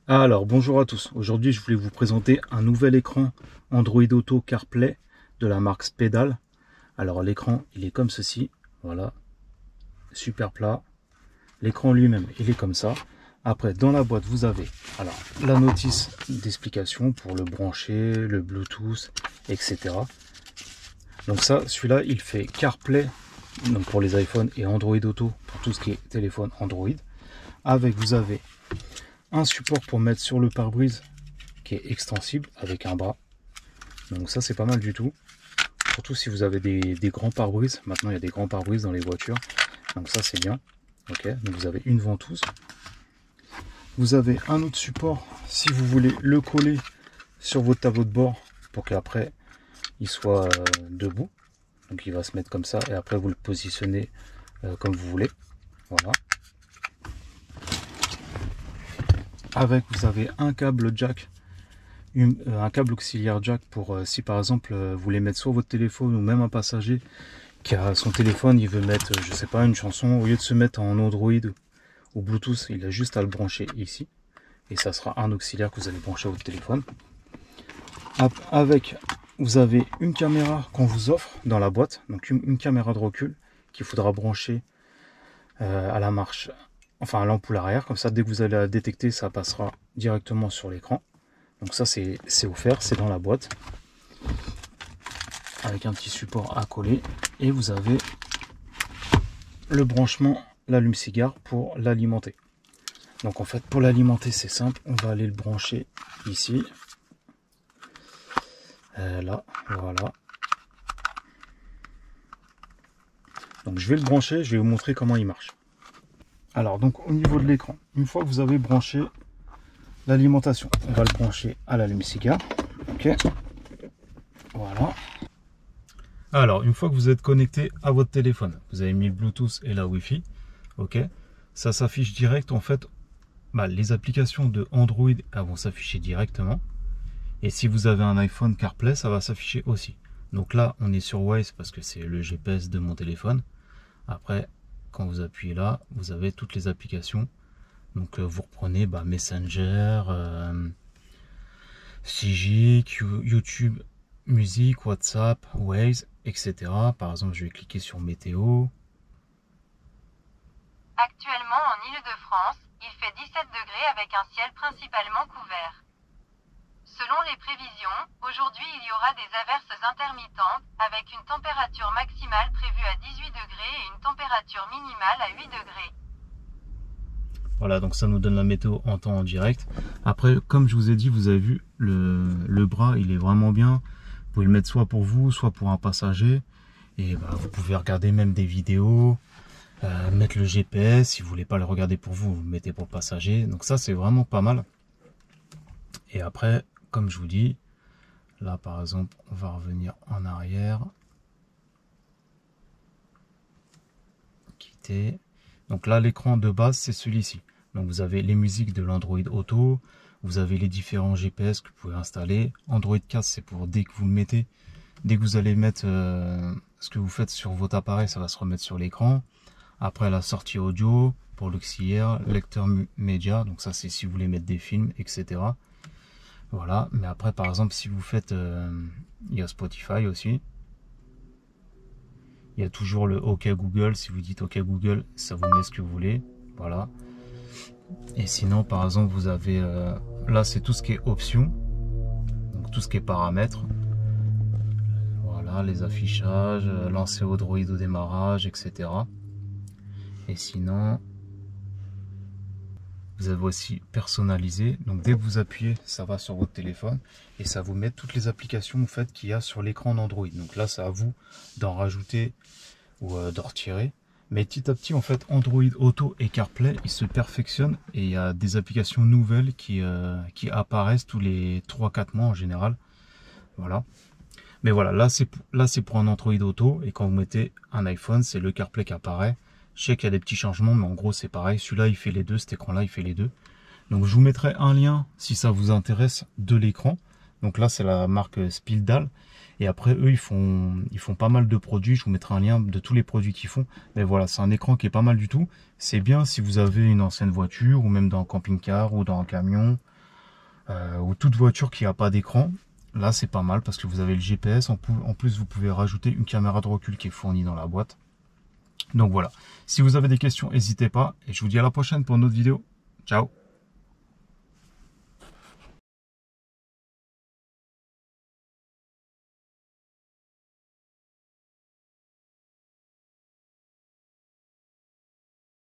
Alors, bonjour à tous. Aujourd'hui, je voulais vous présenter un nouvel écran Android Auto CarPlay de la marque Spedal. Alors, l'écran, il est comme ceci. Voilà, super plat. L'écran lui-même, il est comme ça. Après, dans la boîte, vous avez alors la notice d'explication pour le brancher, le Bluetooth, etc. Donc ça, celui-là, il fait CarPlay donc pour les iPhones et Android Auto pour tout ce qui est téléphone Android. Avec, vous avez un support pour mettre sur le pare-brise qui est extensible avec un bras. Donc ça, c'est pas mal du tout. Surtout si vous avez des grands pare-brise. Maintenant, il y a des grands pare-brise dans les voitures. Donc ça, c'est bien. Ok, donc vous avez une ventouse. Vous avez un autre support si vous voulez le coller sur votre tableau de bord pour qu'après il soit debout. Donc il va se mettre comme ça et après vous le positionnez comme vous voulez. Voilà. Avec, vous avez un câble jack, un câble auxiliaire jack pour si par exemple vous voulez mettre soit votre téléphone ou même un passager qui a son téléphone, il veut mettre, je sais pas, une chanson, au lieu de se mettre en Android ou Bluetooth, il a juste à le brancher ici. Et ça sera un auxiliaire que vous allez brancher à votre téléphone. Avec, vous avez une caméra qu'on vous offre dans la boîte, donc une caméra de recul qu'il faudra brancher à la marche, enfin à l'ampoule arrière, comme ça dès que vous allez la détecter, ça passera directement sur l'écran. Donc ça c'est offert, c'est dans la boîte, avec un petit support à coller. Et vous avez le branchement, l'allume-cigare pour l'alimenter. Donc en fait pour l'alimenter c'est simple, on va aller le brancher ici. Là, voilà. Donc je vais le brancher, je vais vous montrer comment il marche. Alors donc au niveau de l'écran, une fois que vous avez branché l'alimentation, on va le brancher à l'allume-cigare. Ok. Voilà. Alors une fois que vous êtes connecté à votre téléphone, vous avez mis le Bluetooth et la Wi-Fi. Ok. Ça s'affiche direct en fait. Les applications de Android vont s'afficher directement. Et si vous avez un iPhone CarPlay, ça va s'afficher aussi. Donc là, on est sur Waze parce que c'est le GPS de mon téléphone. Après, quand vous appuyez là, vous avez toutes les applications. Donc vous reprenez Messenger, Sigic, YouTube, musique, WhatsApp, Waze, etc. Par exemple, je vais cliquer sur météo. Actuellement en Île-de-France, il fait 17 degrés avec un ciel principalement couvert. Selon les prévisions, aujourd'hui il y aura des averses intermittentes, avec une température maximale prévue à 18 degrés et une température minimale à 8 degrés. Voilà, donc ça nous donne la météo en temps en direct. Après, comme je vous ai dit, vous avez vu, le bras, il est vraiment bien. Vous pouvez le mettre soit pour vous, soit pour un passager. Et vous pouvez regarder même des vidéos, mettre le GPS. Si vous voulez pas le regarder pour vous, vous le mettez pour le passager. Donc ça, c'est vraiment pas mal. Et après, comme je vous dis, là par exemple, on va revenir en arrière. Quitter. Donc là, l'écran de base, c'est celui-ci. Donc vous avez les musiques de l'Android Auto, vous avez les différents GPS que vous pouvez installer. Android 4, c'est pour dès que vous le mettez, dès que vous allez mettre ce que vous faites sur votre appareil, ça va se remettre sur l'écran. Après la sortie audio, pour l'auxiliaire, lecteur média, donc ça c'est si vous voulez mettre des films, etc. Voilà, mais après par exemple si vous faites, il y a Spotify aussi. Il y a toujours le OK Google, si vous dites OK Google, ça vous met ce que vous voulez. Voilà. Et sinon, par exemple, vous avez... là, c'est tout ce qui est options. Donc, tout ce qui est paramètres. Voilà, les affichages, lancer Android au démarrage, etc. Et sinon, vous avez aussi personnalisé. Donc, dès que vous appuyez, ça va sur votre téléphone. Et ça vous met toutes les applications en fait, qu'il y a sur l'écran d'Android. Donc là, c'est à vous d'en rajouter ou d'en retirer. Mais petit à petit, en fait, Android Auto et CarPlay, ils se perfectionnent et il y a des applications nouvelles qui apparaissent tous les 3-4 mois en général. Voilà. Mais voilà, là c'est pour un Android Auto et quand vous mettez un iPhone, c'est le CarPlay qui apparaît. Je sais qu'il y a des petits changements, mais en gros c'est pareil. Celui-là, il fait les deux, cet écran-là, il fait les deux. Donc je vous mettrai un lien si ça vous intéresse de l'écran. Donc là, c'est la marque Spildal. Et après, eux, ils font pas mal de produits. Je vous mettrai un lien de tous les produits qu'ils font. Mais voilà, c'est un écran qui est pas mal du tout. C'est bien si vous avez une ancienne voiture ou même dans un camping-car ou dans un camion. ou toute voiture qui n'a pas d'écran. Là, c'est pas mal parce que vous avez le GPS. En plus, vous pouvez rajouter une caméra de recul qui est fournie dans la boîte. Donc voilà. Si vous avez des questions, n'hésitez pas. Et je vous dis à la prochaine pour une autre vidéo. Ciao!